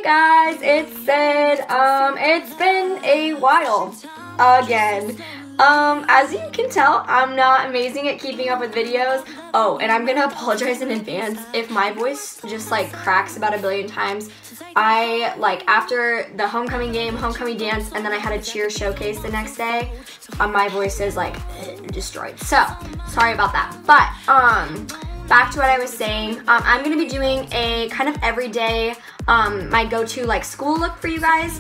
guys, it's Sid. It's been a while again. As you can tell, I'm not amazing at keeping up with videos. Oh, and I'm gonna apologize in advance if my voice just like cracks about a billion times. I, like, after the homecoming game, homecoming dance, and then I had a cheer showcase the next day, my voice is like destroyed. So, sorry about that. But, back to what I was saying, I'm going to be doing a kind of everyday, my go-to like school look for you guys.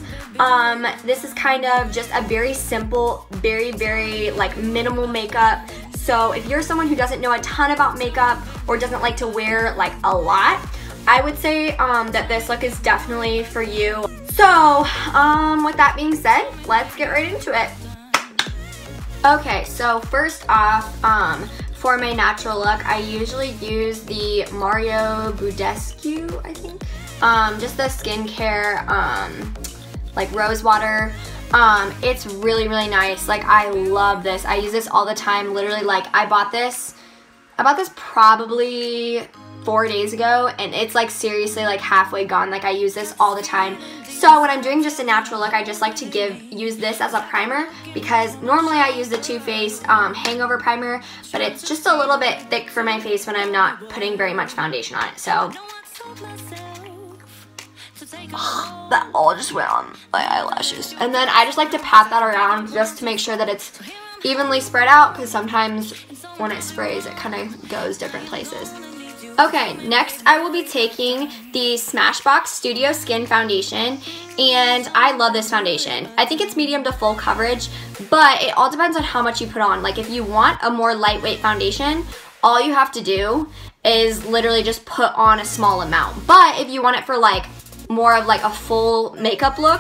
This is kind of just a very simple, very like minimal makeup. So if you're someone who doesn't know a ton about makeup or doesn't like to wear like a lot, I would say that this look is definitely for you. So with that being said, let's get right into it. Okay, so first off, for my natural look, I usually use the Badescu, I think. Just the skincare, like rose water. It's really nice. Like, I love this. I use this all the time. Literally, like, I bought this probably 4 days ago, and it's like seriously like halfway gone. Like, I use this all the time. So when I'm doing just a natural look, I just like to use this as a primer, because normally I use the Too Faced Hangover Primer, but it's just a little bit thick for my face when I'm not putting very much foundation on it. So that all just went on my eyelashes. And then I just like to pat that around just to make sure that it's evenly spread out, because sometimes when it sprays, it kind of goes different places. Okay, next I will be taking the Smashbox Studio Skin Foundation, and I love this foundation. I think it's medium to full coverage, but it all depends on how much you put on. Like, if you want a more lightweight foundation, all you have to do is literally just put on a small amount. But if you want it for like more of like a full makeup look,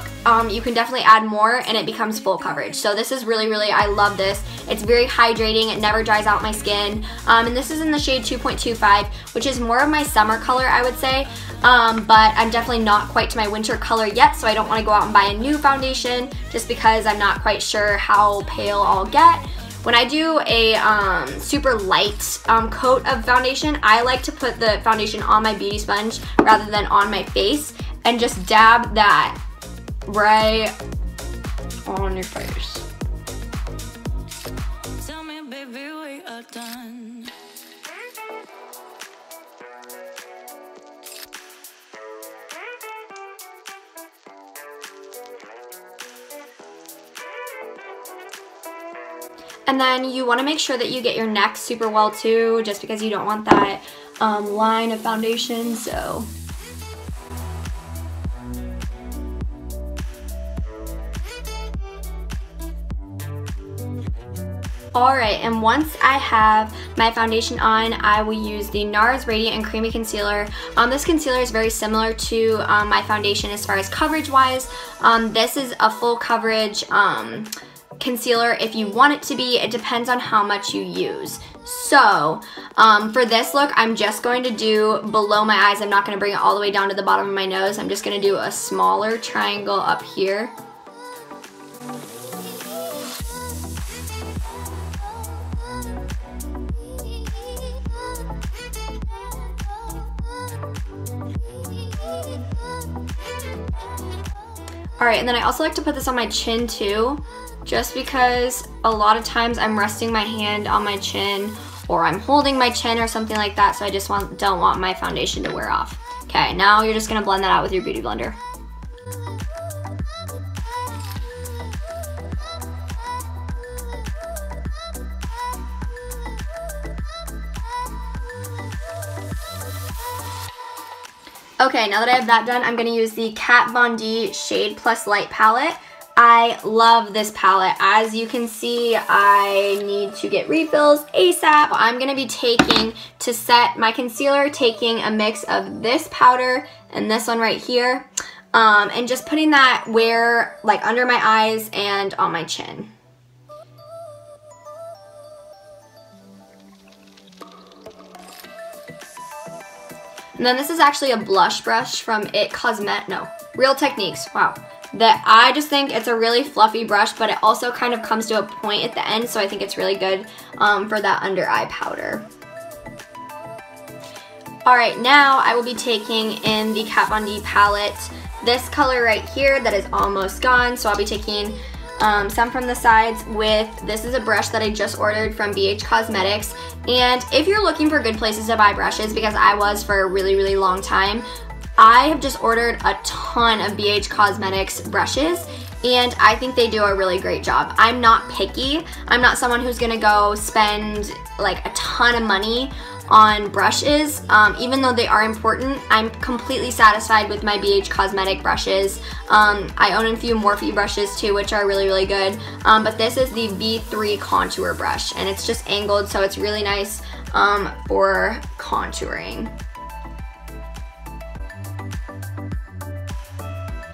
you can definitely add more and it becomes full coverage. So this is really, I love this. It's very hydrating, it never dries out my skin, and this is in the shade 2.25, which is more of my summer color, I would say, but I'm definitely not quite to my winter color yet, so I don't want to go out and buy a new foundation just because I'm not quite sure how pale I'll get. When I do a super light coat of foundation, I like to put the foundation on my beauty sponge rather than on my face, and just dab that right on your face. Tell me, baby, we are done. And then you want to make sure that you get your neck super well too, just because you don't want that line of foundation. So alright, and once I have my foundation on, I will use the NARS Radiant and Creamy Concealer. This concealer is very similar to my foundation as far as coverage wise. This is a full coverage concealer if you want it to be. It depends on how much you use. So for this look, I'm just going to do below my eyes. I'm not going to bring it all the way down to the bottom of my nose. I'm just going to do a smaller triangle up here. Alright, and then I also like to put this on my chin too, just because a lot of times I'm resting my hand on my chin, or I'm holding my chin or something like that, so I just don't want my foundation to wear off. Okay, now you're just going to blend that out with your beauty blender. Okay, now that I have that done, I'm going to use the Kat Von D Shade+Light palette. I love this palette. As you can see, I need to get refills ASAP. I'm going to be taking, to set my concealer, taking a mix of this powder and this one right here, and just putting that where, like, under my eyes and on my chin. And then this is actually a blush brush from Real Techniques. Wow. That I just think it's a really fluffy brush, but it also kind of comes to a point at the end, so I think it's really good for that under eye powder. Alright, now I will be taking in the Kat Von D palette this color right here that is almost gone, so I'll be taking some from the sides with, this is a brush that I just ordered from BH Cosmetics. And if you're looking for good places to buy brushes, because I was for a really, really long time, I have just ordered a ton of BH Cosmetics brushes, and I think they do a really great job. I'm not picky. I'm not someone who's gonna go spend like a ton of money on brushes. Even though they are important, I'm completely satisfied with my BH Cosmetic brushes. I own a few Morphe brushes too, which are really, really good. But this is the V3 contour brush, and it's just angled, so it's really nice for contouring.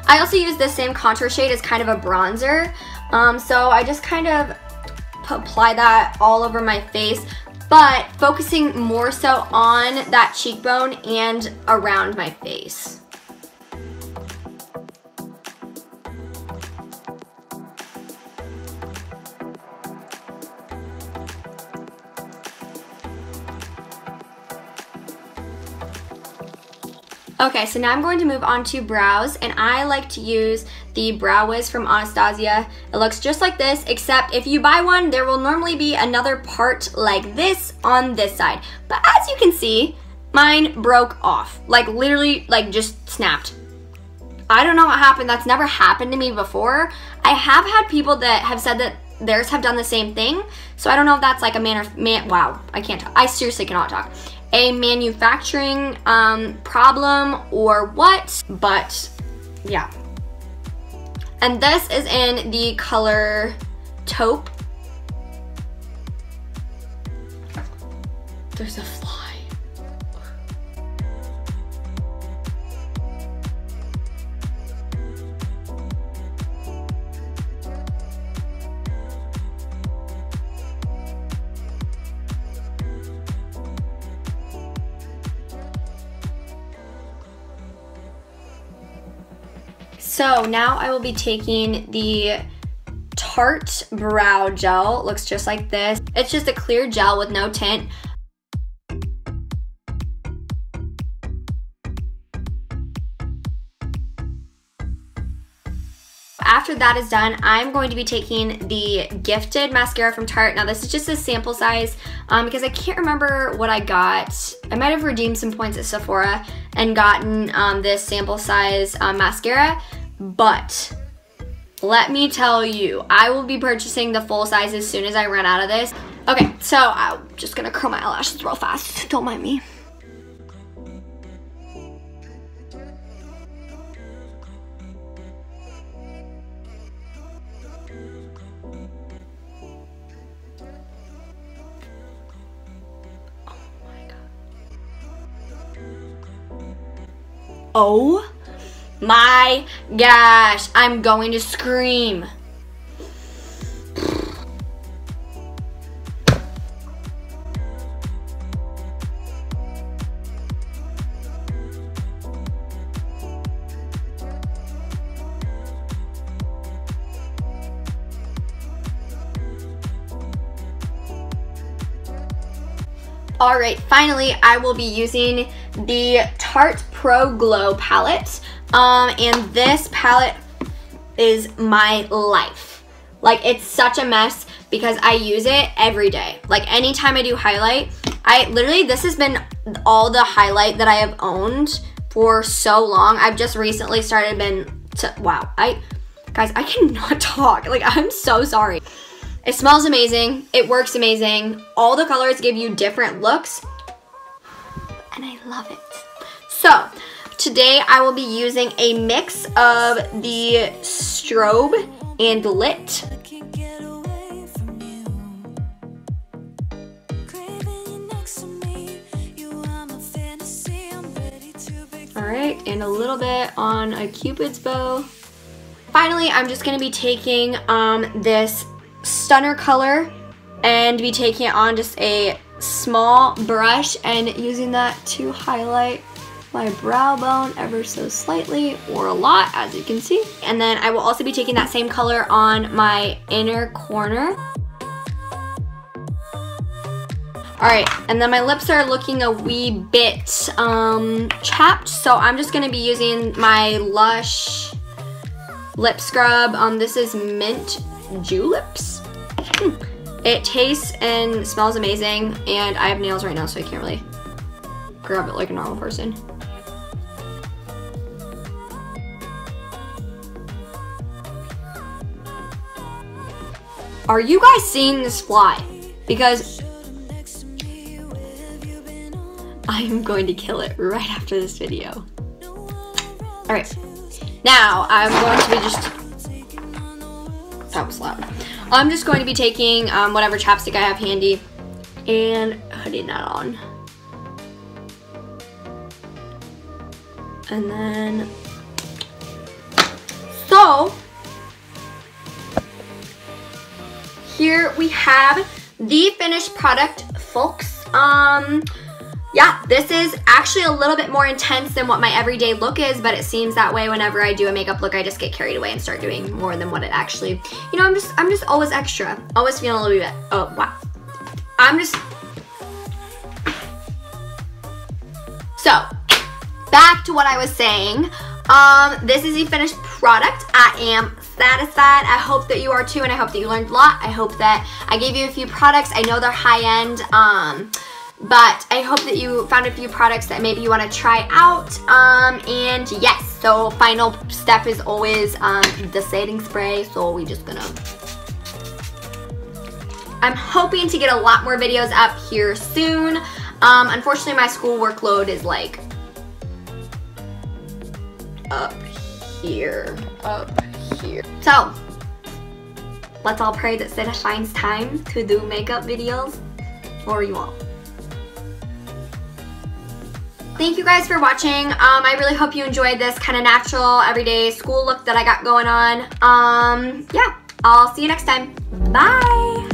I also use this same contour shade as kind of a bronzer. So I just kind of apply that all over my face, but focusing more so on that cheekbone and around my face. Okay, so now I'm going to move on to brows, and I like to use the Brow Wiz from Anastasia. It looks just like this, except if you buy one, there will normally be another part like this on this side. But as you can see, mine broke off. Like literally, like just snapped. I don't know what happened. That's never happened to me before. I have had people that have said that theirs have done the same thing. So I don't know if that's like a wow, I can't talk. I seriously cannot talk. A manufacturing problem or what, but yeah. And this is in the color Taupe. There's a fly. So now I will be taking the Tarte Brow Gel. It looks just like this. It's just a clear gel with no tint. After that is done, I'm going to be taking the Gifted mascara from Tarte. Now this is just a sample size because I can't remember what I got. I might have redeemed some points at Sephora and gotten this sample size mascara, but let me tell you, I will be purchasing the full size as soon as I run out of this. Okay, so I'm just gonna curl my eyelashes real fast, don't mind me. Oh my gosh, I'm going to scream. All right, finally, I will be using the Tarte Pro Glow palette. And this palette is my life. Like, it's such a mess because I use it every day. Like, anytime I do highlight, this has been all the highlight that I have owned for so long. I've just recently started wow, guys, I cannot talk. Like, I'm so sorry. It smells amazing. It works amazing. All the colors give you different looks, and I love it. So, today I will be using a mix of the Strobe and Lit. Alright, and a little bit on a Cupid's bow. Finally, I'm just going to be taking this Stunner color and be taking it on just a small brush and using that to highlight my brow bone ever so slightly, or a lot, as you can see. And then I will also be taking that same color on my inner corner. Alright, and then my lips are looking a wee bit chapped, so I'm just going to be using my Lush lip scrub. This is Mint Julips. It tastes and smells amazing, and I have nails right now, so I can't really grab it like a normal person. Are you guys seeing this fly? Because I am going to kill it right after this video. Alright, now I'm going to be that was loud. I'm just going to be taking whatever chapstick I have handy and putting that on. And then, so, here we have the finished product, folks. Yeah, this is actually a little bit more intense than what my everyday look is, but it seems that way whenever I do a makeup look. I just get carried away and start doing more than what it actually, you know, I'm just always extra. Always feeling a little bit, oh, wow. So, back to what I was saying. This is the finished product. I am satisfied. I hope that you are too, and I hope that you learned a lot. I hope that I gave you a few products. I know they're high-end, but I hope that you found a few products that maybe you want to try out. And yes, so final step is always the setting spray. So we just gonna, I'm hoping to get a lot more videos up here soon. Unfortunately, my school workload is like up here. So let's all pray that Sid finds time to do makeup videos. What you want? Thank you guys for watching. I really hope you enjoyed this kind of natural, everyday school look that I got going on. Yeah, I'll see you next time. Bye!